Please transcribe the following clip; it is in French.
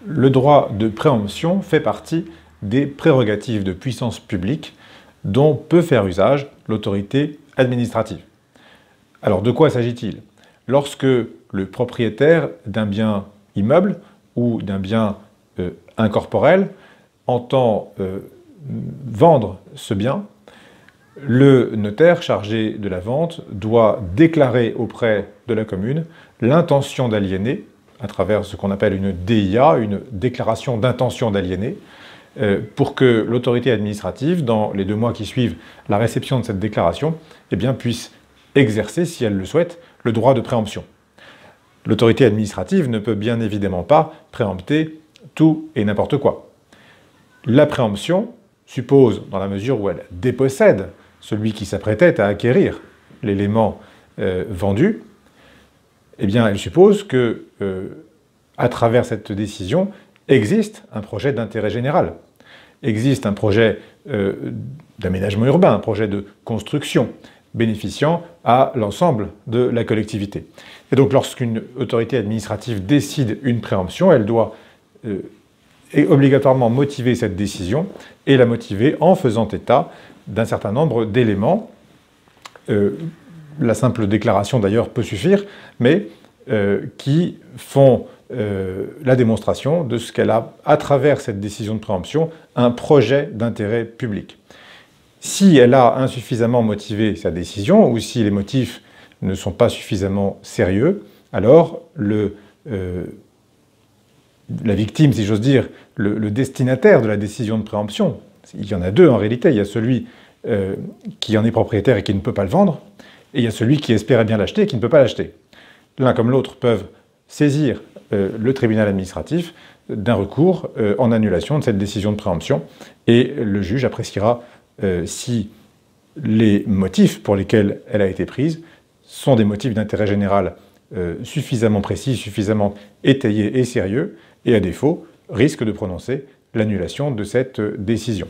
Le droit de préemption fait partie des prérogatives de puissance publique dont peut faire usage l'autorité administrative. Alors de quoi s'agit-il? Lorsque le propriétaire d'un bien immeuble ou d'un bien incorporel entend vendre ce bien, le notaire chargé de la vente doit déclarer auprès de la commune l'intention d'aliéner à travers ce qu'on appelle une DIA, une déclaration d'intention d'aliéner, pour que l'autorité administrative, dans les 2 mois qui suivent la réception de cette déclaration, eh bien, puisse exercer, si elle le souhaite, le droit de préemption. L'autorité administrative ne peut bien évidemment pas préempter tout et n'importe quoi. La préemption suppose, dans la mesure où elle dépossède celui qui s'apprêtait à acquérir l'élément vendu, eh bien, elle suppose que, à travers cette décision, existe un projet d'intérêt général, existe un projet d'aménagement urbain, un projet de construction bénéficiant à l'ensemble de la collectivité. Et donc, lorsqu'une autorité administrative décide une préemption, elle doit obligatoirement motiver cette décision et la motiver en faisant état d'un certain nombre d'éléments. La simple déclaration d'ailleurs peut suffire, mais qui font la démonstration de ce qu'elle a, à travers cette décision de préemption, un projet d'intérêt public. Si elle a insuffisamment motivé sa décision, ou si les motifs ne sont pas suffisamment sérieux, alors la victime, si j'ose dire, le destinataire de la décision de préemption, il y en a 2 en réalité, il y a celui qui en est propriétaire et qui ne peut pas le vendre, et il y a celui qui espérait bien l'acheter et qui ne peut pas l'acheter. L'un comme l'autre peuvent saisir le tribunal administratif d'un recours en annulation de cette décision de préemption, et le juge appréciera si les motifs pour lesquels elle a été prise sont des motifs d'intérêt général suffisamment précis, suffisamment étayés et sérieux, et à défaut, risque de prononcer l'annulation de cette décision.